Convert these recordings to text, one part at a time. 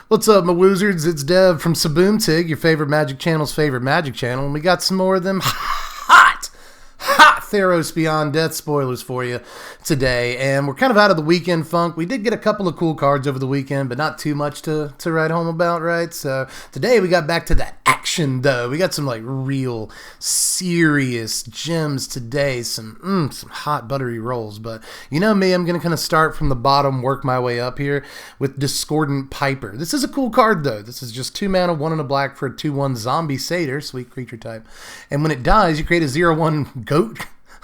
What's up, my wizards? It's Dev from Better Mtg, your favorite Magic channel's favorite Magic channel, and we got some more of them hot Theros Beyond Death spoilers for you today. And we're kind of out of the weekend funk. We did get a couple of cool cards over the weekend, but not too much to write home about, right? So today we got back to that action, though. We got some like real serious gems today, some hot buttery rolls. But you know me, I'm gonna kind of start from the bottom, work my way up here with Dissonance Piper. This is a cool card, though. This is just 2 mana, 1 and a black for a 2/1 zombie satyr, sweet creature type. And when it dies, you create a 0/1 goat,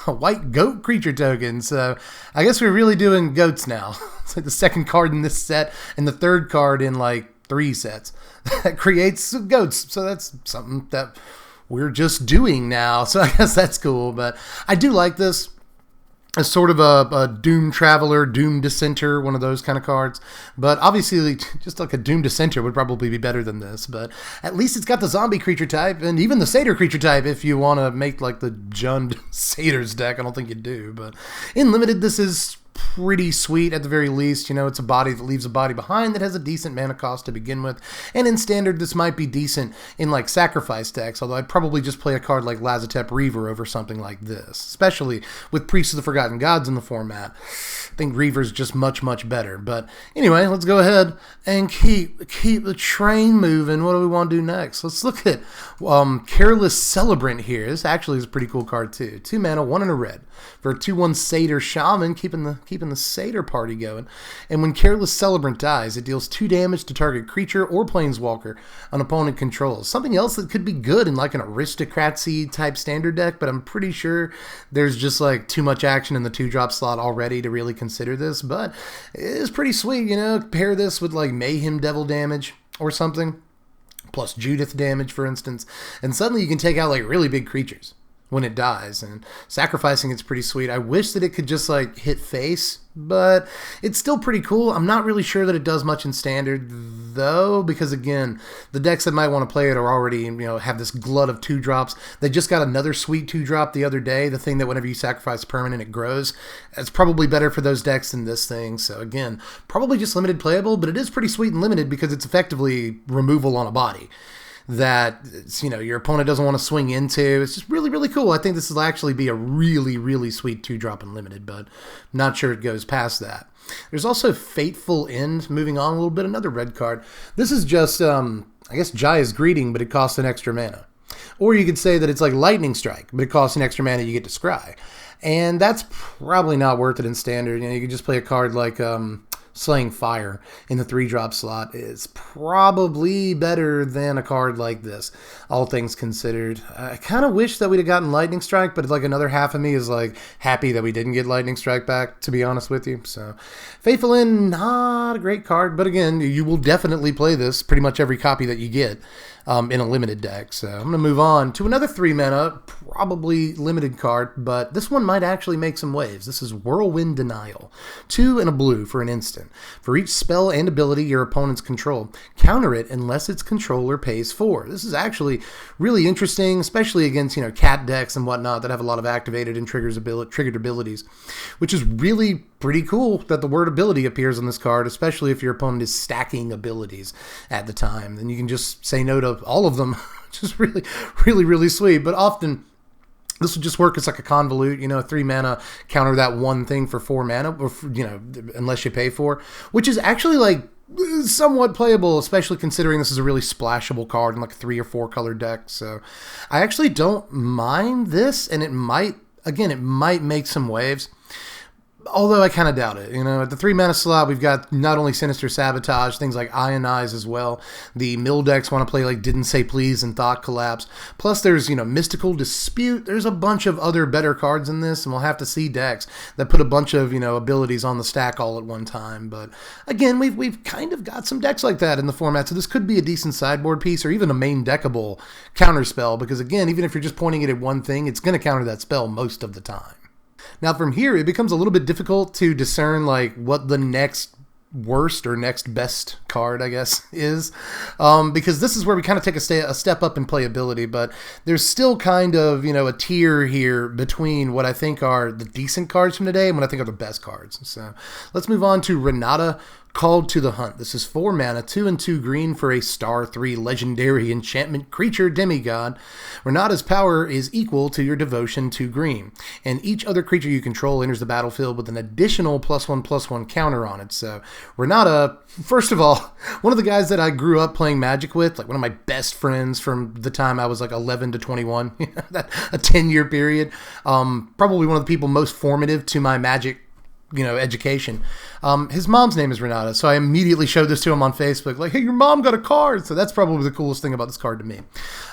a white goat creature token. So I guess we're really doing goats now. It's like the second card in this set and the third card in like 3 sets that creates goats. So that's something that we're just doing now. So I guess that's cool. But I do like this as sort of a Doom Traveler, Doom Dissenter, one of those kind of cards. But obviously, just like a Doom Dissenter would probably be better than this. But at least it's got the zombie creature type and even the satyr creature type if you want to make like the Jund Satyrs deck. I don't think you do. But in limited, this is pretty sweet at the very least. You know, it's a body that leaves a body behind that has a decent mana cost to begin with. And in standard, this might be decent in like sacrifice decks, although I'd probably just play a card like Lazotep Reaver over something like this, especially with Priests of the Forgotten Gods in the format. I think Reaver's just much, much better. But anyway, let's go ahead and keep the train moving. What do we want to do next? Let's look at Careless Celebrant here. This actually is a pretty cool card too. 2 mana, 1 and a red for a 2/1 Satyr Shaman, keeping the Satyr party going. And when Careless Celebrant dies, it deals 2 damage to target creature or planeswalker an opponent controls. Something else that could be good in like an aristocracy type standard deck, but I'm pretty sure there's just like too much action in the 2-drop slot already to really consider this. But it is pretty sweet, you know. Pair this with like Mayhem Devil damage or something, plus Judith damage, for instance, and suddenly you can take out like really big creatures when it dies, and sacrificing it's pretty sweet. I wish that it could just like hit face, but it's still pretty cool. I'm not really sure that it does much in standard though, because again, the decks that might want to play it are already, you know, have this glut of 2-drops. They just got another sweet 2-drop the other day, the thing that whenever you sacrifice a permanent it grows. It's probably better for those decks than this thing. So again, probably just limited playable, but it is pretty sweet and limited because it's effectively removal on a body that, you know, your opponent doesn't want to swing into. It's just really, really cool. I think this will actually be a really, really sweet 2-drop in limited, but I'm not sure it goes past that. There's also Fateful End, moving on a little bit, another red card. This is just, I guess, Jaya's Greeting, but it costs an extra mana. Or you could say that it's like Lightning Strike, but it costs an extra mana you get to scry. And that's probably not worth it in standard. You know, you could just play a card like Slaying Fire in the 3-drop slot is probably better than a card like this, all things considered. I kind of wish that we'd have gotten Lightning Strike, but like another half of me is like happy that we didn't get Lightning Strike back, to be honest with you. So Faithful End, not a great card, but again, you will definitely play this pretty much every copy that you get in a limited deck. So I'm going to move on to another 3 mana, probably limited card, but this one might actually make some waves. This is Whirlwind Denial. 2 and a blue for an instant. For each spell and ability your opponents control, counter it unless its controller pays 4. This is actually really interesting, especially against, you know, cat decks and whatnot that have a lot of activated and triggered abilities, which is really pretty cool that the word ability appears on this card, especially if your opponent is stacking abilities at the time. Then you can just say no to all of them, which is really, really, really sweet. But often this would just work as like a convolute, you know, 3 mana, counter that one thing for 4 mana, or, you know, unless you pay 4, which is actually like somewhat playable, especially considering this is a really splashable card in like a 3 or 4 color deck. So I actually don't mind this, and it might make some waves. Although I kind of doubt it. You know, at the 3 mana slot, we've got not only Sinister Sabotage, things like Ionize as well. The mill decks want to play like Didn't Say Please and Thought Collapse. Plus there's, you know, Mystical Dispute. There's a bunch of other better cards in this, and we'll have to see decks that put a bunch of, you know, abilities on the stack all at one time. But again, we've kind of got some decks like that in the format, so this could be a decent sideboard piece or even a main deckable counter spell, because again, even if you're just pointing it at one thing, it's going to counter that spell most of the time. Now from here, it becomes a little bit difficult to discern like what the next worst or next best card, I guess, is, because this is where we kind of take a step up in playability, but there's still kind of, you know, a tier here between what I think are the decent cards from today and what I think are the best cards. So let's move on to Renata Called to the Hunt. This is 4 mana, 2 and 2 green for a star 3 legendary enchantment creature demigod. Renata's power is equal to your devotion to green, and each other creature you control enters the battlefield with an additional +1/+1 counter on it. So Renata, first of all, one of the guys that I grew up playing Magic with, like one of my best friends from the time I was like 11 to 21, that a 10-year period. Probably one of the people most formative to my Magic education. His mom's name is Renata, so I immediately showed this to him on Facebook, like, hey, your mom got a card. So that's probably the coolest thing about this card to me.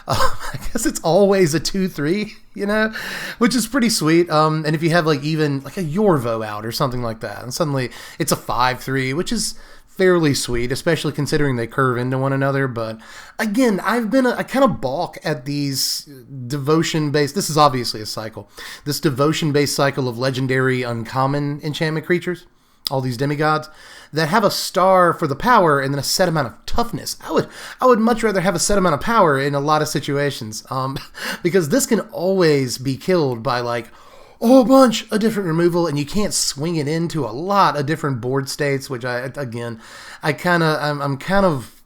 I guess it's always a 2/3, which is pretty sweet. And if you have like even like a Yorvo out or something like that, and suddenly it's a 5/3, which is fairly sweet, especially considering they curve into one another. But again, I kind of balk at these devotion-based, this is obviously a cycle, this devotion-based cycle of legendary uncommon enchantment creatures, all these demigods, that have a star for the power and then a set amount of toughness. I would much rather have a set amount of power in a lot of situations, because this can always be killed by like a whole bunch of different removal, and you can't swing it into a lot of different board states, which I'm kind of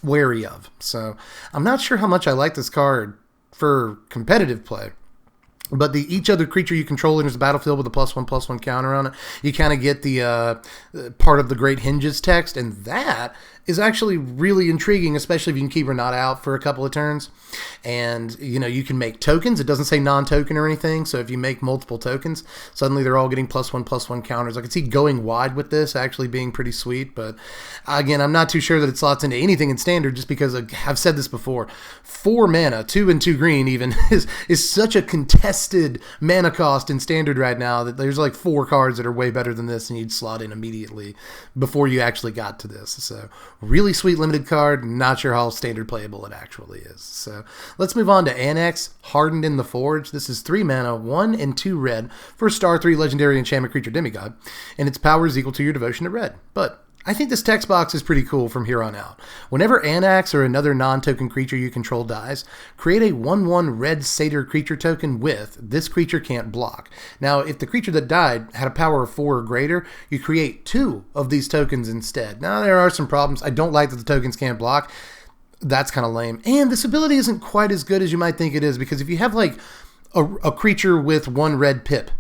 wary of. So I'm not sure how much I like this card for competitive play. But each other creature you control enters the battlefield with a +1/+1 counter on it. You kind of get the part of the Great Hinges text, and that is actually really intriguing, especially if you can keep Renata out for a couple of turns. And, you can make tokens. It doesn't say non-token or anything, so if you make multiple tokens, suddenly they're all getting +1/+1 counters. I can see going wide with this actually being pretty sweet, but again, I'm not too sure that it slots into anything in Standard, just because I've said this before. 4 mana, 2 and 2 green even, is such a contested mana cost in Standard right now that there's like 4 cards that are way better than this, and you'd slot in immediately before you actually got to this. So really sweet limited card. Not sure how Standard playable it actually is. So let's move on to Annex, Hardened in the Forge. This is 3 mana, 1 and 2 red for a star 3 legendary enchantment creature demigod, and its power is equal to your devotion to red. But I think this text box is pretty cool from here on out. Whenever Annex or another non-token creature you control dies, create a 1/1 red satyr creature token with this creature can't block. Now, if the creature that died had a power of 4 or greater, you create 2 of these tokens instead. Now, there are some problems. I don't like that the tokens can't block. That's kind of lame. And this ability isn't quite as good as you might think it is, because if you have like a creature with 1 red pip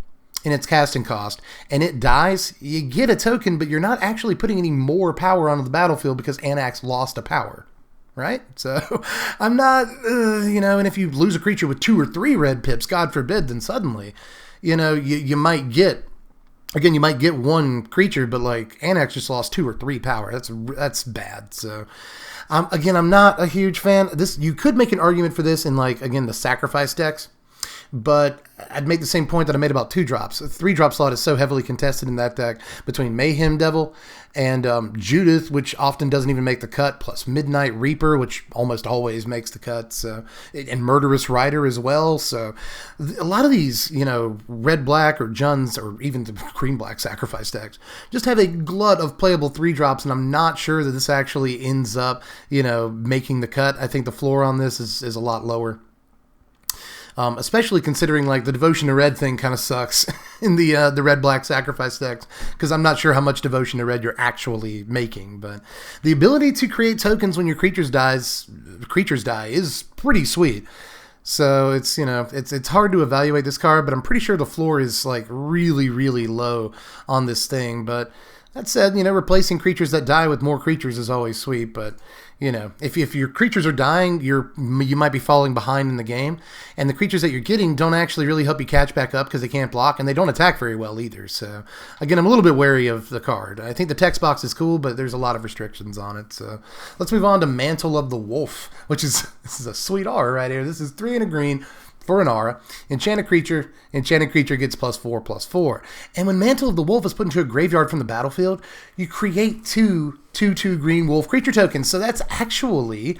in its casting cost, and it dies, you get a token, but you're not actually putting any more power onto the battlefield because Annex lost a power, right? So I'm not, and if you lose a creature with 2 or 3 red pips, God forbid, then suddenly, you might get, again, you might get 1 creature, but like Annex just lost 2 or 3 power. That's bad. So again, I'm not a huge fan. You could make an argument for this in like, again, the sacrifice decks. But I'd make the same point that I made about 2 drops. A 3-drop slot is so heavily contested in that deck between Mayhem Devil and Judith, which often doesn't even make the cut, plus Midnight Reaper, which almost always makes the cut, so, and Murderous Rider as well. So a lot of these, red-black or Juns or even the green-black sacrifice decks just have a glut of playable 3-drops, and I'm not sure that this actually ends up, making the cut. I think the floor on this is a lot lower. Especially considering like the devotion to red thing kind of sucks in the red-black sacrifice decks, because I'm not sure how much devotion to red you're actually making. But the ability to create tokens when your creatures die is pretty sweet. So it's it's hard to evaluate this card, but I'm pretty sure the floor is like really, really low on this thing. But that said, replacing creatures that die with more creatures is always sweet. But if your creatures are dying, you might be falling behind in the game, and the creatures that you're getting don't actually really help you catch back up because they can't block, and they don't attack very well either. So again, I'm a little bit wary of the card. I think the text box is cool, but there's a lot of restrictions on it. So let's move on to Mantle of the Wolf, which is, this is a sweet aura right here. This is 3 and a green for an aura. Enchanted creature gets +4/+4. And when Mantle of the Wolf is put into a graveyard from the battlefield, you create 2 green wolf creature tokens. So that's actually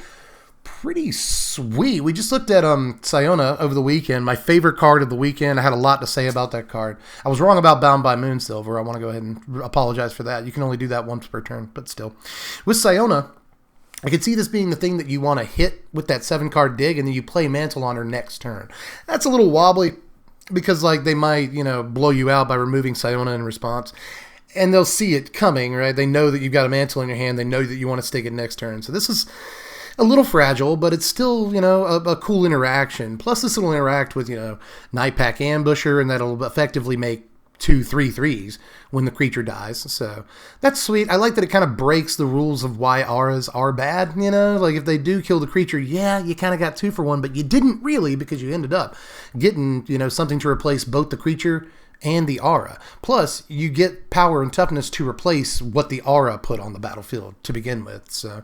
pretty sweet. We just looked at Siona over the weekend, my favorite card of the weekend. I had a lot to say about that card. I was wrong about Bound by Moonsilver. I want to go ahead and apologize for that. You can only do that once per turn, but still. With Siona, I could see this being the thing that you want to hit with that 7-card dig, and then you play Mantle on her next turn. That's a little wobbly because like they might, blow you out by removing Siona in response. and they'll see it coming, right? They know that you've got a mantle in your hand. They know that you want to stick it next turn. So this is a little fragile, but it's still, a cool interaction. Plus, this will interact with, Night Pack Ambusher, and that'll effectively make 2 3/3s when the creature dies. So that's sweet. I like that it kind of breaks the rules of why auras are bad. Like if they do kill the creature, yeah, you kind of got 2 for 1, but you didn't really, because you ended up getting, something to replace both the creature and the aura. Plus, you get power and toughness to replace what the aura put on the battlefield to begin with. So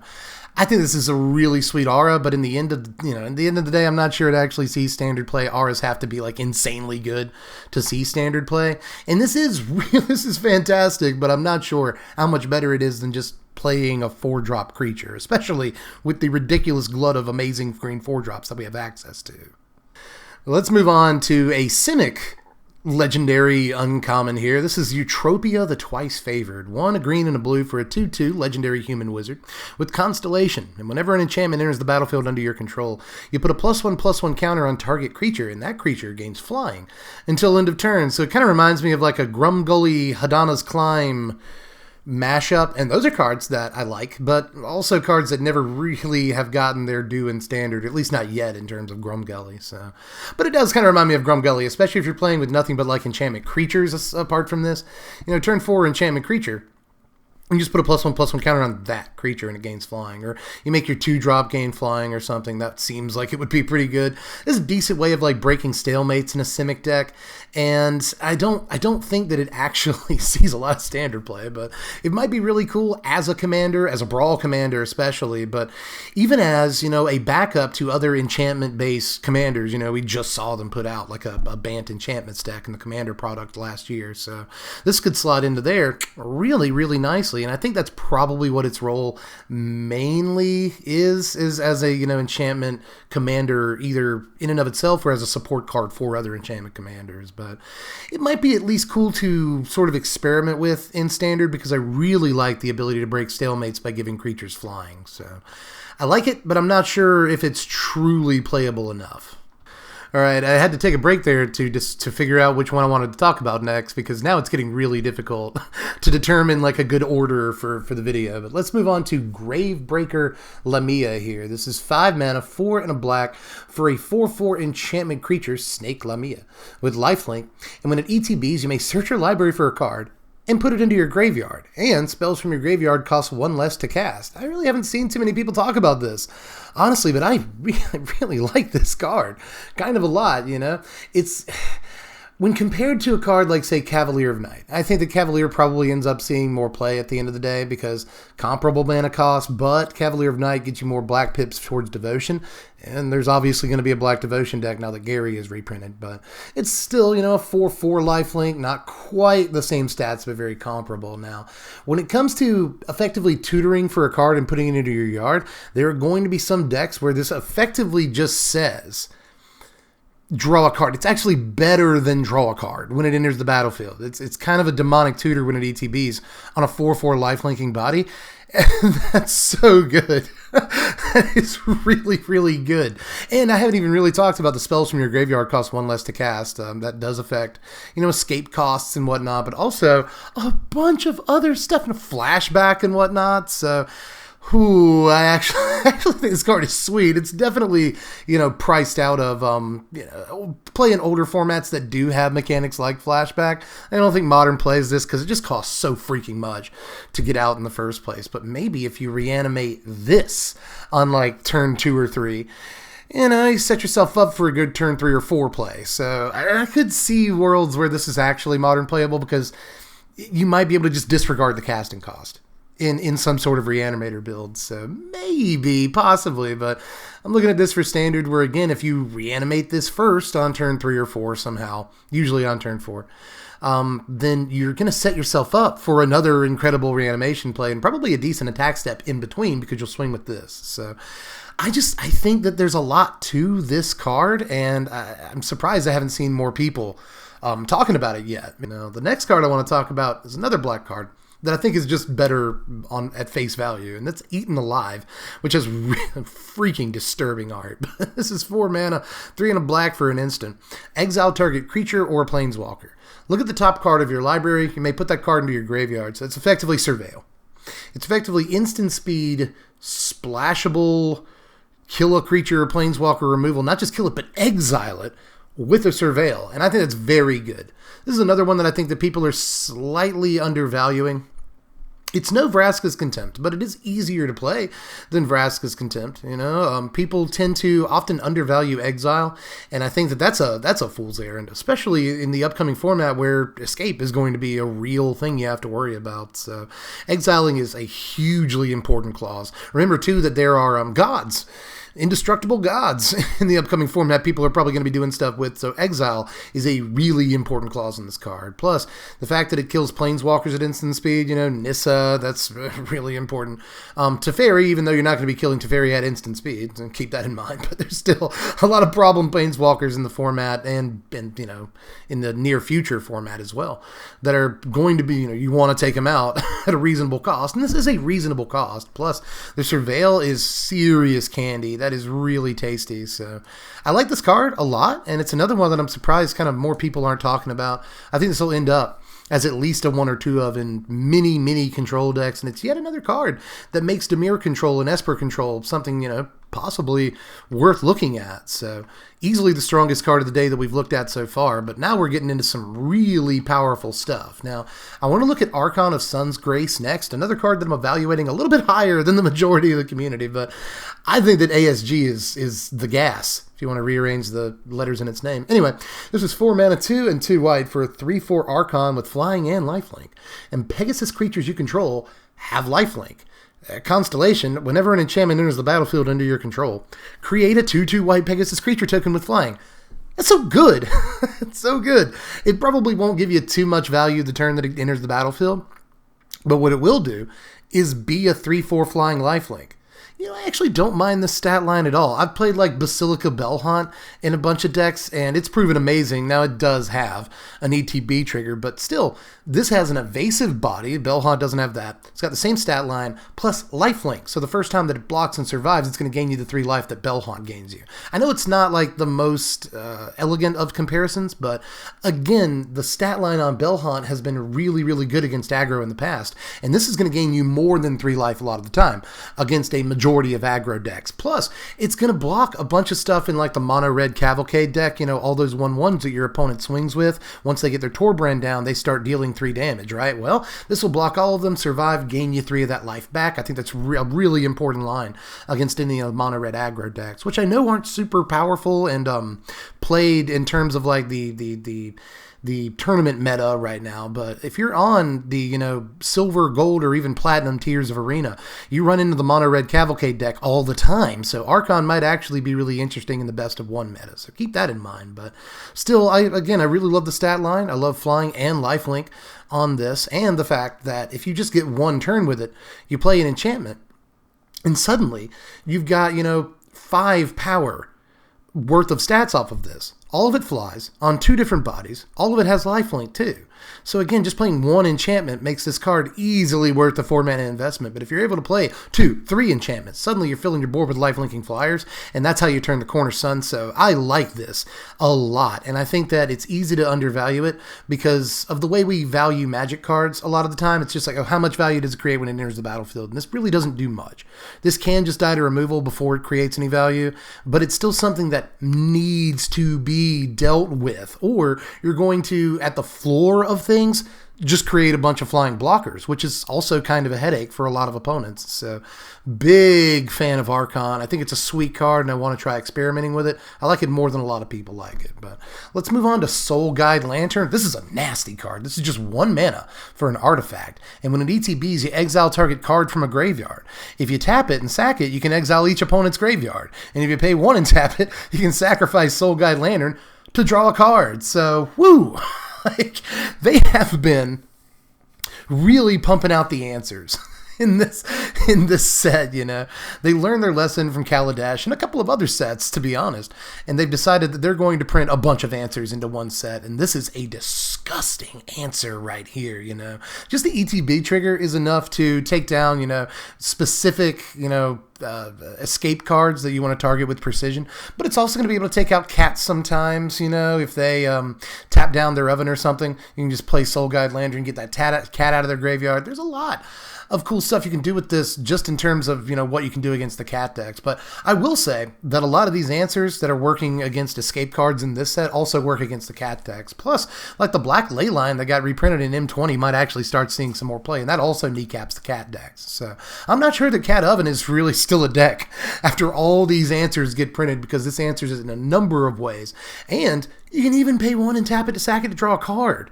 I think this is a really sweet aura, but in the end of the day, I'm not sure it actually sees standard play. Auras have to be like insanely good to see standard play. And this is fantastic, but I'm not sure how much better it is than just playing a 4-drop creature, especially with the ridiculous glut of amazing green 4-drops that we have access to. Let's move on to a Simic legendary uncommon here. This is Utopia, the Twice Favored. 1, a green and a blue for a 2/2 legendary human wizard with Constellation. And whenever an enchantment enters the battlefield under your control, you put a +1/+1 counter on target creature, and that creature gains flying until end of turn. So it kind of reminds me of like a Grumgully Hadana's Climb mashup, and those are cards that I like, but also cards that never really have gotten their due in standard, at least not yet in terms of Grumgully. So, but it does kind of remind me of Grumgully, especially if you're playing with nothing but like enchantment creatures apart from this. Turn 4 enchantment creature, and you just put a +1/+1 counter on that creature and it gains flying. Or you make your 2-drop gain flying or something. That seems like it would be pretty good. This is a decent way of like breaking stalemates in a Simic deck. And I don't think that it actually sees a lot of standard play, but it might be really cool as a commander, as a brawl commander especially, but even as, a backup to other enchantment-based commanders. We just saw them put out like a Bant enchantment stack in the commander product last year. So this could slot into there really, really nicely. And I think that's probably what its role mainly is as a, enchantment commander, either in and of itself or as a support card for other enchantment commanders. But it might be at least cool to sort of experiment with in standard, because I really like the ability to break stalemates by giving creatures flying. So I like it, but I'm not sure if it's truly playable enough. All right, I had to take a break there to figure out which one I wanted to talk about next, because now it's getting really difficult to determine like a good order for the video. But let's move on to Gravebreaker Lamia here. This is 5 mana, 4 and a black for a 4/4 enchantment creature, Snake Lamia, with lifelink. And when it ETBs, you may search your library for a card and put it into your graveyard. And spells from your graveyard cost 1 less to cast. I really haven't seen too many people talk about this, honestly, but I really like this card. Kind of a lot, It's... When compared to a card like, say, Cavalier of Night, I think the Cavalier probably ends up seeing more play at the end of the day because comparable mana cost, but Cavalier of Night gets you more black pips towards Devotion, and there's obviously going to be a black Devotion deck now that Gary is reprinted, but it's still, a 4/4 lifelink, not quite the same stats, but very comparable. Now, when it comes to effectively tutoring for a card and putting it into your yard, there are going to be some decks where this effectively just says, draw a card. It's actually better than draw a card when it enters the battlefield. It's kind of a demonic tutor when it ETBs on a 4/4 lifelinking body. And that's so good. That is really, really good. And I haven't even really talked about the spells from your graveyard cost 1 less to cast. That does affect, escape costs and whatnot, but also a bunch of other stuff, and a flashback and whatnot. So, I actually think this card is sweet. It's definitely, priced out of, play in older formats that do have mechanics like flashback. I don't think Modern plays this because it just costs so freaking much to get out in the first place. But maybe if you reanimate this on like turn 2 or 3, you set yourself up for a good turn 3 or 4 play. So I could see worlds where this is actually Modern playable, because you might be able to just disregard the casting cost in some sort of reanimator build. So maybe, possibly, but I'm looking at this for standard, where again, if you reanimate this first on turn 3 or 4 somehow, usually on turn 4, then you're going to set yourself up for another incredible reanimation play and probably a decent attack step in between, because you'll swing with this. So I think that there's a lot to this card, and I'm surprised I haven't seen more people talking about it yet. The next card I want to talk about is another black card. that I think is just better at face value, and that's Eaten Alive, which has freaking disturbing art. This is 4 mana, 3 and a black for an instant. Exile target creature or planeswalker. Look at the top card of your library. You may put that card into your graveyard. So it's effectively Surveil. It's effectively instant speed, splashable, kill a creature or planeswalker removal. Not just kill it, but exile it with a Surveil. And I think that's very good. This is another one that I think that people are slightly undervaluing. It's no Vraska's Contempt, but it is easier to play than Vraska's Contempt. You know, people tend to often undervalue Exile, and I think that that's a fool's errand, especially in the upcoming format where Escape is going to be a real thing you have to worry about. So, exiling is a hugely important clause. Remember too that there are gods. Indestructible gods in the upcoming format people are probably going to be doing stuff with, so Exile is a really important clause in this card. Plus, the fact that it kills planeswalkers at instant speed, you know, Nissa, that's really important. Teferi, even though you're not going to be killing Teferi at instant speed, so keep that in mind, but there's still a lot of problem planeswalkers in the format and you know, in the near future format as well, that are going to be, you know, you want to take them out at a reasonable cost, and this is a reasonable cost. Plus, the Surveil is serious candy. That is really tasty. So I like this card a lot, and it's another one that I'm surprised kind of more people aren't talking about. I think this will end up as at least a 1 or 2 of in many control decks, and it's yet another card that makes Dimir control and Esper control something, you know, possibly worth looking at. So easily the strongest card of the day that we've looked at so far, but now we're getting into some really powerful stuff. Now, I want to look at Archon of Sun's Grace next, another card that I'm evaluating a little bit higher than the majority of the community, but I think that ASG is the gas, if you want to rearrange the letters in its name. Anyway, this is 4 mana, 2 and 2 white for a 3/4 Archon with flying and lifelink. And Pegasus creatures you control have lifelink. Constellation, whenever an enchantment enters the battlefield under your control, create a 2/2 white Pegasus creature token with flying. That's so good. It's so good. It probably won't give you too much value the turn that it enters the battlefield, but what it will do is be a 3/4 flying lifelink. You know, I actually don't mind the stat line at all. I've played like Basilica Bellhaunt in a bunch of decks, and it's proven amazing. Now, it does have an ETB trigger, but still, this has an evasive body. Bellhaunt doesn't have that. It's got the same stat line, plus lifelink. So the first time that it blocks and survives, it's going to gain you the 3 life that Bellhaunt gains you. I know it's not like the most elegant of comparisons, but again, the stat line on Bellhaunt has been really good against aggro in the past, and this is going to gain you more than 3 life a lot of the time against a majority of aggro decks. Plus, it's going to block a bunch of stuff in like the mono red Cavalcade deck, you know, all those 1/1s that your opponent swings with. Once they get their Torbrand down, they start dealing 3 damage, right? Well, this will block all of them, survive, gain you 3 of that life back. I think that's a really important line against any of the mono red aggro decks, which I know aren't super powerful and played in terms of like the tournament meta right now, but if you're on the, you know, silver, gold, or even platinum tiers of Arena, you run into the mono red Cavalcade deck all the time, so Archon might actually be really interesting in the best of 1 meta, so keep that in mind. But still, I really love the stat line. I love flying and lifelink on this, and the fact that if you just get 1 turn with it, you play an enchantment, and suddenly you've got, you know, 5 power worth of stats off of this. All of it flies on 2 different bodies. All of it has lifelink too. So again, just playing 1 enchantment makes this card easily worth the 4 mana investment. But if you're able to play 2, 3 enchantments, suddenly you're filling your board with lifelinking flyers, and that's how you turn the corner, son. So I like this a lot, and I think that it's easy to undervalue it because of the way we value Magic cards. A lot of the time, it's just like, oh, how much value does it create when it enters the battlefield? And this really doesn't do much. This can just die to removal before it creates any value, but it's still something that needs to be dealt with, or you're going to, at the floor of things, just create a bunch of flying blockers, which is also kind of a headache for a lot of opponents. So big fan of Archon. I think it's a sweet card, and I want to try experimenting with it. I like it more than a lot of people like it. But let's move on to Soul Guide Lantern. This is a nasty card. This is just 1 mana for an artifact, and when it ETBs, you exile target card from a graveyard. If you tap it and sack it, you can exile each opponent's graveyard, and if you pay 1 and tap it, you can sacrifice Soul Guide Lantern to draw a card. So, woo! Like, they have been really pumping out the answers in this set, you know. They learned their lesson from Kaladesh and a couple of other sets, to be honest, and they've decided that they're going to print a bunch of answers into one set, and this is a disgusting answer right here, you know. Just the ETB trigger is enough to take down, you know, specific, you know, escape cards that you want to target with precision, but it's also going to be able to take out cats sometimes, you know. If they tap down their oven or something, you can just play Soul Guide Landry and get that cat out of their graveyard. There's a lot of cool stuff you can do with this just in terms of, you know, what you can do against the cat decks. But I will say that a lot of these answers that are working against escape cards in this set also work against the cat decks. Plus, like the black ley line that got reprinted in M20 might actually start seeing some more play, and that also kneecaps the cat decks. So I'm not sure that Cat Oven is really still a deck after all these answers get printed, because this answers it in a number of ways. And you can even pay 1 and tap it to sack it to draw a card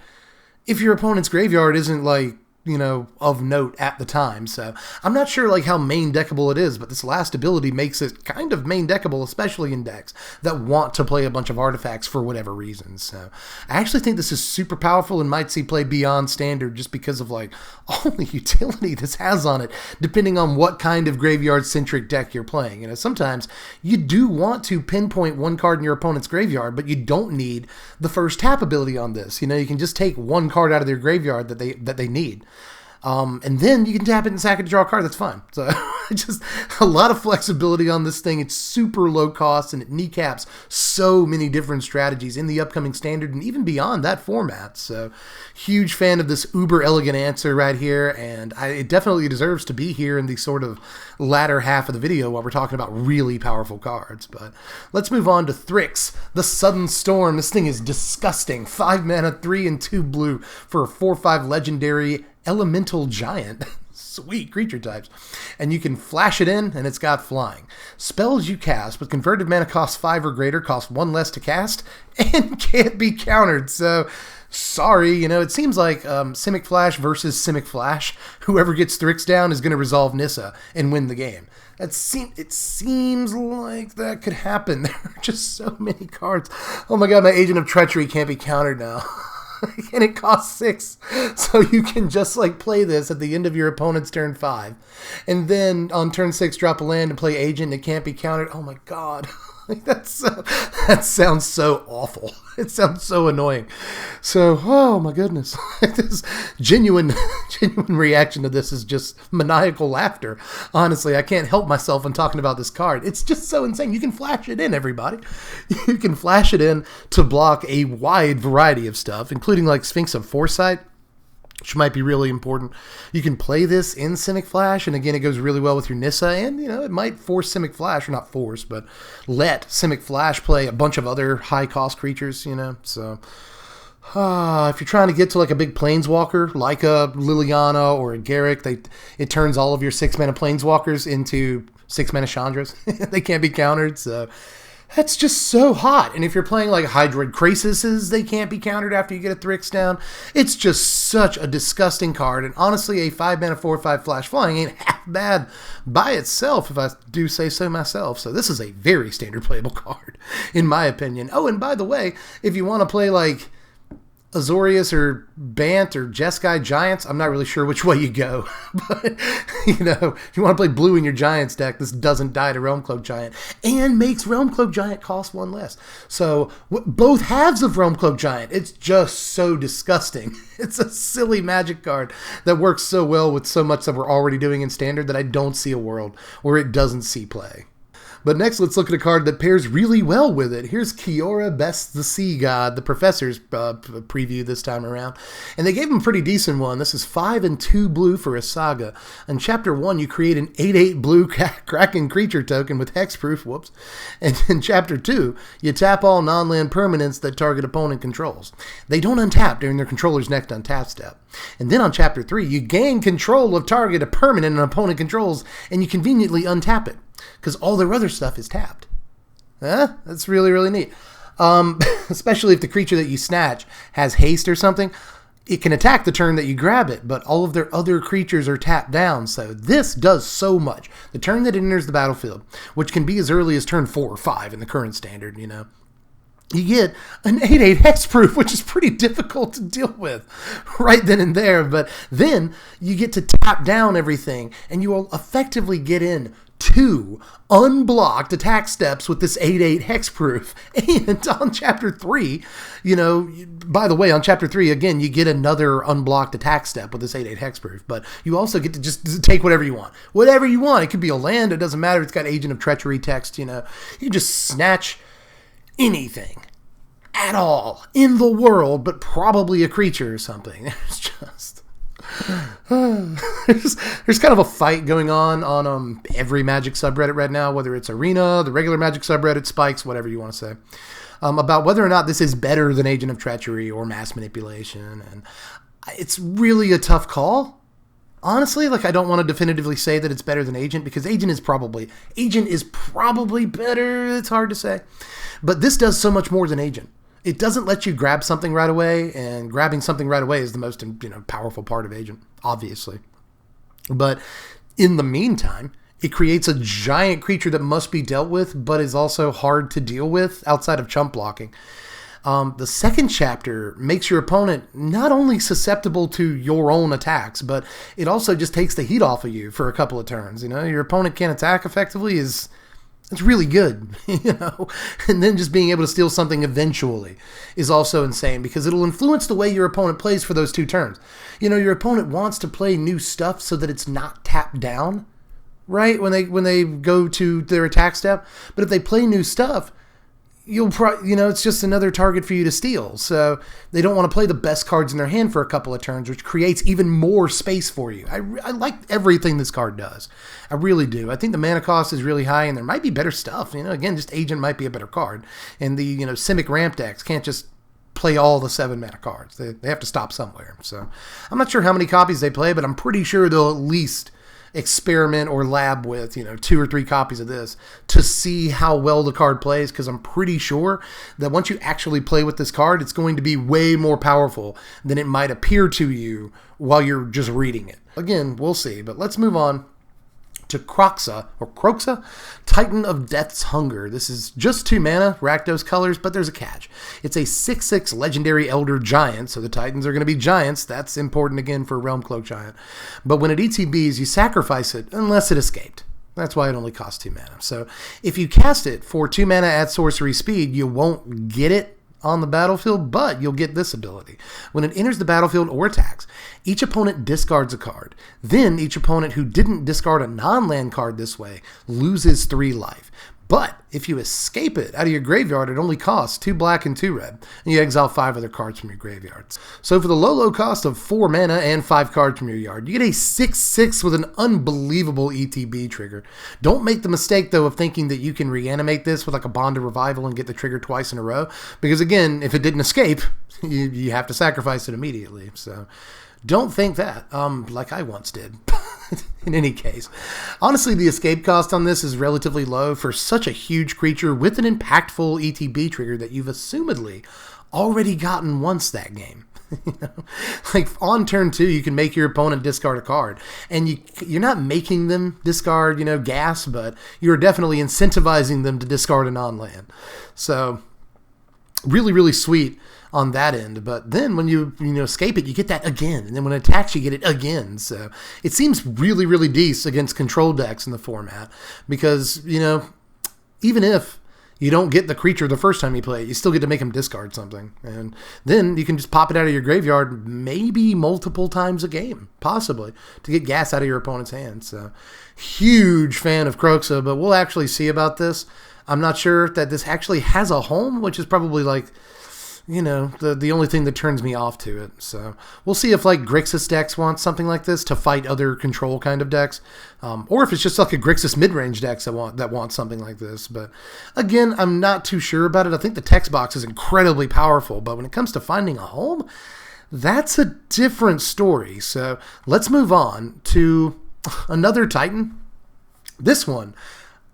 if your opponent's graveyard isn't, like, you know, of note at the time. So I'm not sure like how main deckable it is, but this last ability makes it kind of main deckable, especially in decks that want to play a bunch of artifacts for whatever reason. So I actually think this is super powerful and might see play beyond standard just because of like all the utility this has on it, depending on what kind of graveyard centric deck you're playing. You know, sometimes you do want to pinpoint one card in your opponent's graveyard, but you don't need the first tap ability on this. You know, you can just take one card out of their graveyard that they need. And then you can tap it and sack it to draw a card. That's fine. So just a lot of flexibility on this thing. It's super low cost, and it kneecaps so many different strategies in the upcoming standard and even beyond that format. So huge fan of this uber elegant answer right here, and it definitely deserves to be here in the sort of latter half of the video while we're talking about really powerful cards. But let's move on to Thrix, the Sudden Storm. This thing is disgusting. 5 mana, 3 and 2 blue for a 4/5 legendary elemental giant. Sweet creature types. And you can flash it in, and it's got flying. Spells you cast with converted mana cost 5 or greater cost 1 less to cast and can't be countered. So sorry, you know, it seems like Simic Flash versus Simic Flash. Whoever gets Thrix down is going to resolve Nissa and win the game. It seems like that could happen. There are just so many cards. Oh my god, my Agent of Treachery can't be countered now. And it costs 6, so you can just like play this at the end of your opponent's turn 5, and then on turn 6 drop a land and play Agent, and it can't be countered. Oh my god. That sounds so awful. It sounds so annoying. So, oh my goodness. This genuine reaction to this is just maniacal laughter. Honestly, I can't help myself when talking about this card. It's just so insane. You can flash it in, everybody. You can flash it in to block a wide variety of stuff, including like Sphinx of Foresight, which might be really important. You can play this in Simic Flash, and again, it goes really well with your Nissa, and, you know, it might force Simic Flash, or not force, but let Simic Flash play a bunch of other high-cost creatures, you know, so if you're trying to get to, like, a big Planeswalker, like a Liliana or a Garruk, it turns all of your 6-mana Planeswalkers into 6-mana Chandras. They can't be countered, so that's just so hot. And if you're playing like Hydroid Crasises, they can't be countered after you get a Thrix down. It's just such a disgusting card. And honestly, a 5-mana 4/5 flash flying ain't half bad by itself, if I do say so myself. So this is a very standard playable card, in my opinion. Oh, and by the way, if you want to play like Azorius or Bant or Jeskai Giants, I'm not really sure which way you go. But, you know, if you want to play blue in your Giants deck, this doesn't die to Realmcloak Giant and makes Realmcloak Giant cost 1 less. So both halves of Realmcloak Giant, it's just so disgusting. It's a silly Magic card that works so well with so much that we're already doing in Standard that I don't see a world where it doesn't see play. But next, let's look at a card that pairs really well with it. Here's Kiora Best the Sea God, the Professor's preview this time around. And they gave him a pretty decent one. This is 5 and 2 blue for a Saga. In Chapter 1, you create an 8/8 blue Kraken creature token with hexproof, whoops. And in Chapter 2, you tap all non-land permanents that target opponent controls. They don't untap during their controller's next untap step. And then on Chapter 3, you gain control of target a permanent an opponent controls, and you conveniently untap it, because all their other stuff is tapped. That's really, really neat. Especially if the creature that you snatch has haste or something, it can attack the turn that you grab it, but all of their other creatures are tapped down, so this does so much. The turn that it enters the battlefield, which can be as early as turn 4 or 5 in the current Standard, you know, you get an 8/8 hexproof, which is pretty difficult to deal with right then and there. But then you get to tap down everything, and you will effectively get in 2 unblocked attack steps with this 8/8 hexproof. And on chapter 3, by the way, on chapter 3, again, you get another unblocked attack step with this 8/8 hexproof. But you also get to just take whatever you want. Whatever you want. It could be a land. It doesn't matter. It's got Agent of Treachery text. You just snatch anything at all in the world, but probably a creature or something. There's just there's kind of a fight going on every Magic subreddit right now, whether it's Arena, the regular Magic subreddit, Spikes, whatever you want to say, about whether or not this is better than Agent of Treachery or Mass Manipulation. And it's really a tough call. Honestly, I don't want to definitively say that it's better than Agent, because Agent is probably better. It's hard to say. But this does so much more than Agent. It doesn't let you grab something right away, and grabbing something right away is the most powerful part of Agent, obviously. But in the meantime, it creates a giant creature that must be dealt with, but is also hard to deal with outside of chump blocking. The second chapter makes your opponent not only susceptible to your own attacks, but it also just takes the heat off of you for a couple of turns. Your opponent can't attack effectively it's really good, and then just being able to steal something eventually is also insane, because it'll influence the way your opponent plays for those 2 turns. Your opponent wants to play new stuff so that it's not tapped down, right? When they go to their attack step. But if they play new stuff, it's just another target for you to steal. So they don't want to play the best cards in their hand for a couple of turns, which creates even more space for you. I like everything this card does. I really do. I think the mana cost is really high, and there might be better stuff. Again, just Agent might be a better card. And the, Simic ramp decks can't just play all the 7 mana cards. They have to stop somewhere. So I'm not sure how many copies they play, but I'm pretty sure they'll at least experiment or lab with 2 or 3 copies of this to see how well the card plays, because I'm pretty sure that once you actually play with this card, it's going to be way more powerful than it might appear to you while you're just reading it. Again, we'll see, but let's move on to Croaks, Titan of Death's Hunger. This is just 2 mana, Rakdos colors, but there's a catch. It's a 6/6 legendary elder giant, so the Titans are going to be giants. That's important again for a Realm Cloak giant. But when it ETBs, you sacrifice it unless it escaped. That's why it only costs 2 mana. So if you cast it for 2 mana at sorcery speed, you won't get it on the battlefield, but you'll get this ability. When it enters the battlefield or attacks, each opponent discards a card. Then each opponent who didn't discard a non-land card this way loses 3 life. But if you escape it out of your graveyard, it only costs 2 black and 2 red, and you exile 5 other cards from your graveyards. So for the low cost of 4 mana and 5 cards from your yard, you get a 6/6 with an unbelievable ETB trigger. Don't make the mistake, though, of thinking that you can reanimate this with a Bond of Revival and get the trigger twice in a row, because again, if it didn't escape, you have to sacrifice it immediately. So don't think that, like I once did. In any case, honestly, the escape cost on this is relatively low for such a huge creature with an impactful ETB trigger that you've assumedly already gotten once that game. On turn 2, you can make your opponent discard a card, and you're not making them discard, gas, but you're definitely incentivizing them to discard a non-land. So really, really sweet on that end. But then when you escape it, you get that again, and then when it attacks, you get it again. So it seems really, really decent against control decks in the format, because even if you don't get the creature the first time you play it, you still get to make them discard something, and then you can just pop it out of your graveyard maybe multiple times a game, possibly, to get gas out of your opponent's hand. So huge fan of Croaks, but we'll actually see about this. I'm not sure that this actually has a home, which is probably the only thing that turns me off to it. So we'll see if Grixis decks want something like this to fight other control kind of decks, or if it's just a Grixis mid-range decks that want something like this. But again, I'm not too sure about it. I think the text box is incredibly powerful, but when it comes to finding a home, that's a different story. So let's move on to another Titan. This one,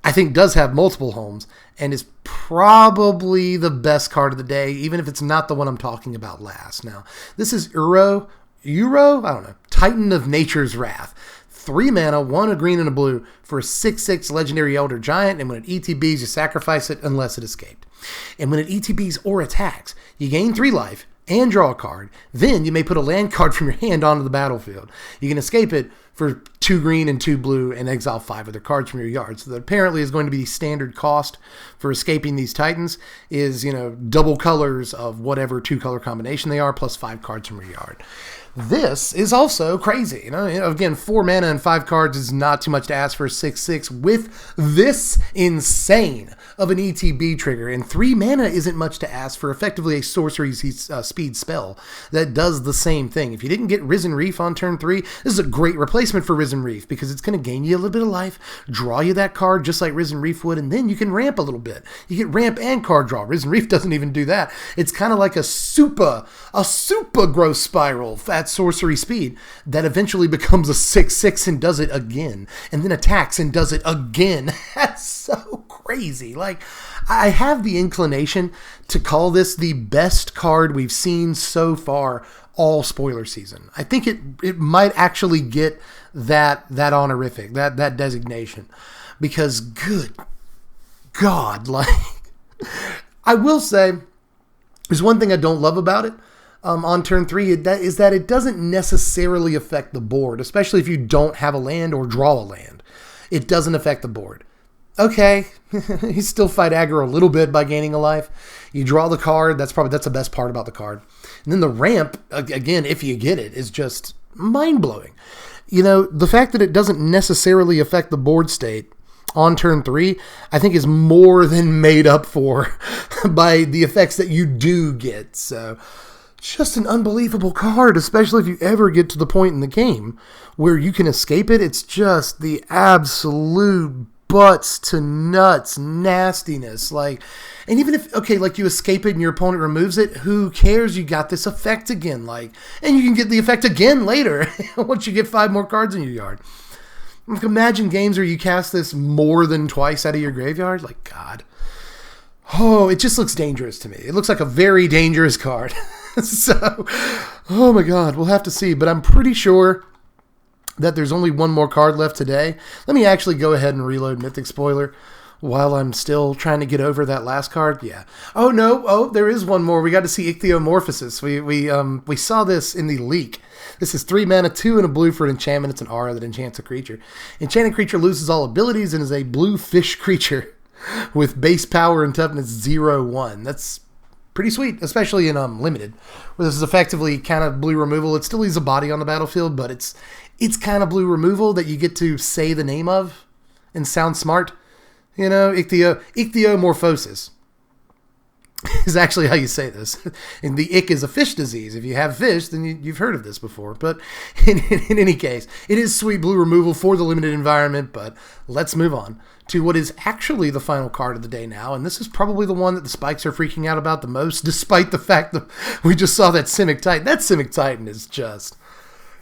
I think, does have multiple homes and is probably the best card of the day, even if it's not the one I'm talking about last. Now, this is I don't know, Titan of Nature's Wrath. 3 mana, 1 a green and a blue for a 6/6 legendary elder giant, and when it ETBs, you sacrifice it unless it escaped. And when it ETBs or attacks, you gain 3 life and draw a card. Then you may put a land card from your hand onto the battlefield. You can escape it for 2 green and 2 blue and exile 5 other cards from your yard. So that apparently is going to be the standard cost for escaping these Titans is, double colors of whatever 2 color combination they are plus 5 cards from your yard. This is also crazy. Again, 4 mana and 5 cards is not too much to ask for a 6/6 with this insane of an ETB trigger. And 3 mana isn't much to ask for effectively a sorcery speed spell that does the same thing. If you didn't get Risen Reef on turn 3, this is a great replacement for Risen Reef because it's going to gain you a little bit of life, draw you that card just like Risen Reef would, and then you can ramp a little bit. You get ramp and card draw. Risen Reef doesn't even do that. It's kind of like a super growth spiral at sorcery speed that eventually becomes a 6/6 and does it again, and then attacks and does it again. That's so crazy. Like, I have the inclination to call this the best card we've seen so far all spoiler season. I think it might actually get that honorific, that designation, because good God, like, I will say there's one thing I don't love about it. On turn 3, is that it doesn't necessarily affect the board, especially if you don't have a land or draw a land. It doesn't affect the board. Okay, you still fight aggro a little bit by gaining a life. You draw the card, that's the best part about the card. And then the ramp, again, if you get it, is just mind-blowing. The fact that it doesn't necessarily affect the board state on turn 3, I think is more than made up for by the effects that you do get. So, just an unbelievable card, especially if you ever get to the point in the game where you can escape it. It's just the absolute butts to nuts nastiness. Like, and even if, you escape it and your opponent removes it, who cares? You got this effect again. Like, and you can get the effect again later once you get 5 more cards in your yard. Like, imagine games where you cast this more than twice out of your graveyard. Like, God. Oh, it just looks dangerous to me. It looks like a very dangerous card. So, oh my God, we'll have to see. But I'm pretty sure that there's only one more card left today. Let me actually go ahead and reload Mythic Spoiler while I'm still trying to get over that last card. Yeah. Oh, no. Oh, there is one more. We got to see Ichthyomorphosis. We saw this in the leak. This is 3 mana, 2 and a blue for an enchantment. It's an aura that enchants a creature. Enchanted creature loses all abilities and is a blue fish creature with base power and toughness 0/1. That's pretty sweet, especially in limited, where this is effectively kind of blue removal. It still leaves a body on the battlefield, but it's kind of blue removal that you get to say the name of and sound smart. Ichthyomorphosis is actually how you say this. And the ick is a fish disease. If you have fish, then you've heard of this before. But in any case, it is sweet blue removal for the limited environment. But let's move on to what is actually the final card of the day now. And this is probably the one that the Spikes are freaking out about the most, despite the fact that we just saw that Simic Titan. That Simic Titan is just...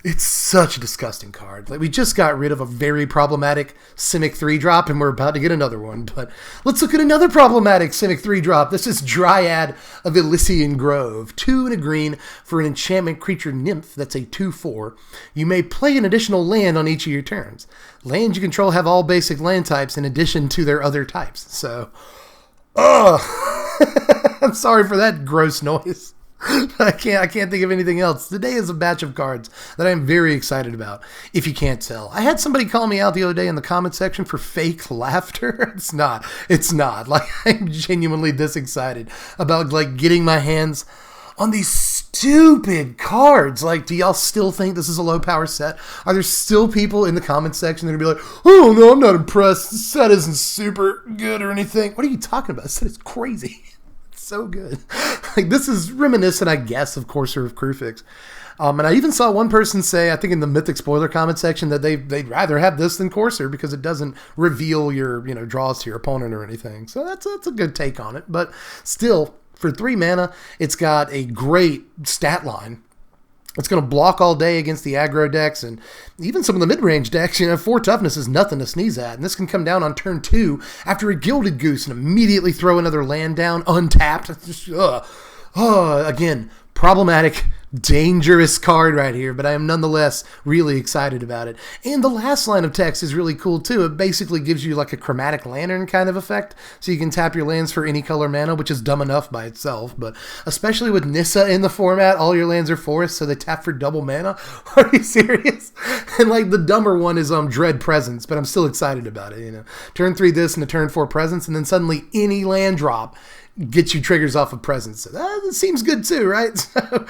It's such a disgusting card. Like, we just got rid of a very problematic Simic 3-drop, and we're about to get another one. But let's look at another problematic Simic 3-drop. This is Dryad of Elysian Grove. 2 and a green for an enchantment creature nymph. That's a 2/4. You may play an additional land on each of your turns. Lands you control have all basic land types in addition to their other types. So, I'm sorry for that gross noise. I can't think of anything else. Today is a batch of cards that I'm very excited about, if you can't tell. I had somebody call me out the other day in the comment section for fake laughter. It's not. Like, I'm genuinely this excited about, like, getting my hands on these stupid cards. Like, do y'all still think this is a low power set? Are there still people in the comment section that are going to be like, oh no, I'm not impressed. This set isn't super good or anything. What are you talking about? This set is crazy. So good. Like, this is reminiscent, I guess, of Courser of Crufix. And I even saw one person say, I think in the Mythic Spoiler comment section, that they'd rather have this than Courser because it doesn't reveal your, draws to your opponent or anything. So that's a good take on it. But still, for 3 mana, it's got a great stat line. It's going to block all day against the aggro decks and even some of the mid-range decks. 4 toughness is nothing to sneeze at. And this can come down on turn 2 after a Gilded Goose and immediately throw another land down untapped. It's just, again, problematic dangerous card right here, but I am nonetheless really excited about it. And the last line of text is really cool too. It basically gives you like a chromatic lantern kind of effect, so you can tap your lands for any color mana, which is dumb enough by itself, but especially with Nissa in the format, all your lands are forests, so they tap for double mana. Are you serious? And like the dumber one is Dread Presence, but I'm still excited about it, you know. Turn 3 this and a turn 4 Presence, and then suddenly any land drop gets you triggers off of Presence. So that seems good too, right? So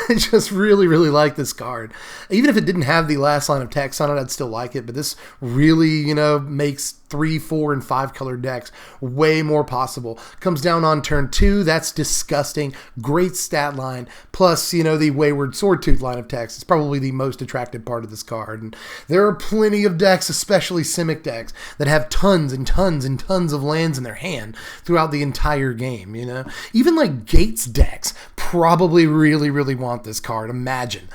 I just really, really like this card. Even if it didn't have the last line of text on it, I'd still like it, but this really, you know, makes 3, 4, and 5 color decks way more possible. Comes down on turn 2. That's disgusting. Great stat line. Plus, you know, the Wayward Swordtooth line of text is probably the most attractive part of this card. And there are plenty of decks, especially Simic decks, that have tons and tons and tons of lands in their hand throughout the entire game, you know? Even like Gates decks probably really, really want this card. Imagine.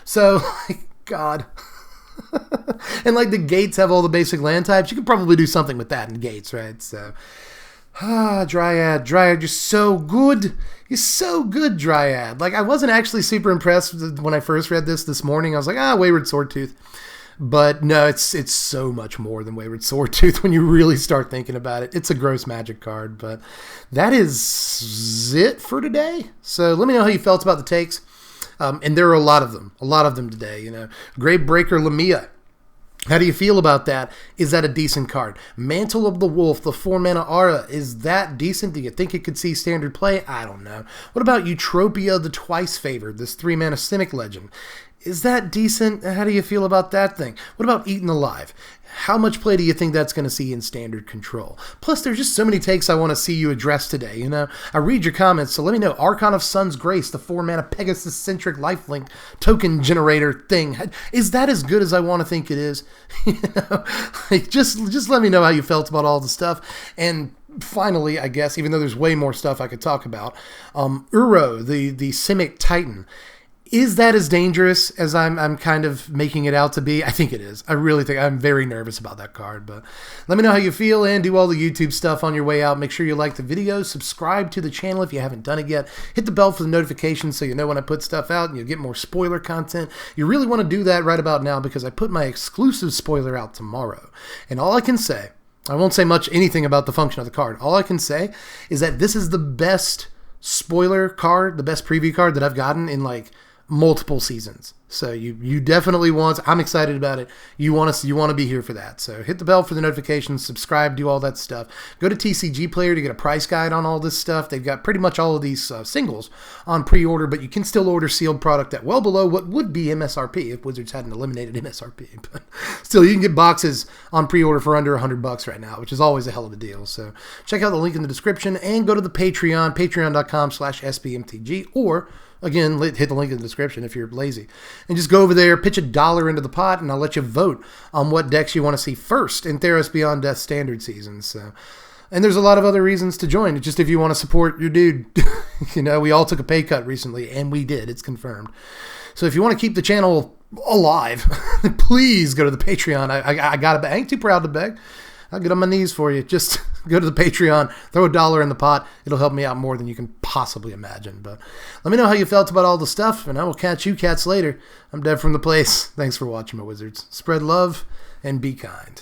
So, like, God. And like the Gates have all the basic land types, you could probably do something with that in Gates, right? So, Dryad, you're so good. You're so good, Dryad. Like, I wasn't actually super impressed when I first read this morning. I was like, Wayward Swordtooth. But no, it's so much more than Wayward Swordtooth when you really start thinking about it. It's a gross Magic card, but that is it for today. So let me know how you felt about the takes. And there are a lot of them today, you know. Gravebreaker Lamia. How do you feel about that? Is that a decent card? Mantle of the Wolf, the 4-mana aura, is that decent? Do you think it could see standard play? I don't know. What about Utopia, the twice favored, this 3-mana Simic legend? Is that decent? How do you feel about that thing? What about Eaten Alive? How much play do you think that's going to see in standard control? Plus, there's just so many takes I want to see you address today, you know? I read your comments, so let me know. Archon of Sun's Grace, the 4-mana Pegasus-centric lifelink token generator thing. Is that as good as I want to think it is? You know? Like, just let me know how you felt about all the stuff. And finally, I guess, even though there's way more stuff I could talk about, Uro, the Simic Titan. Is that as dangerous as I'm kind of making it out to be? I think it is. I really think I'm very nervous about that card. But let me know how you feel and do all the YouTube stuff on your way out. Make sure you like the video. Subscribe to the channel if you haven't done it yet. Hit the bell for the notifications so you know when I put stuff out and you'll get more spoiler content. You really want to do that right about now because I put my exclusive spoiler out tomorrow. And all I can say, I won't say anything about the function of the card. All I can say is that this is the best spoiler card, the best preview card that I've gotten in like multiple seasons. So you definitely want, I'm excited about it. You want to be here for that. So hit the bell for the notifications, subscribe, do all that stuff. Go to TCG Player to get a price guide on all this stuff. They've got pretty much all of these singles on pre-order, but you can still order sealed product at well below what would be MSRP if Wizards hadn't eliminated MSRP. But still, you can get boxes on pre-order for under $100 right now, which is always a hell of a deal. So check out the link in the description and go to the Patreon, patreon.com/SBMTG, or again, hit the link in the description if you're lazy. And just go over there, pitch $1 into the pot, and I'll let you vote on what decks you want to see first in Theros Beyond Death Standard Season. So, and there's a lot of other reasons to join. It's just if you want to support your dude. You know, we all took a pay cut recently, and we did. It's confirmed. So if you want to keep the channel alive, please go to the Patreon. I ain't too proud to beg. I'll get on my knees for you. Just go to the Patreon, throw $1 in the pot. It'll help me out more than you can possibly imagine. But let me know how you felt about all the stuff, and I will catch you cats later. I'm Dev from the Place. Thanks for watching, my wizards. Spread love and be kind.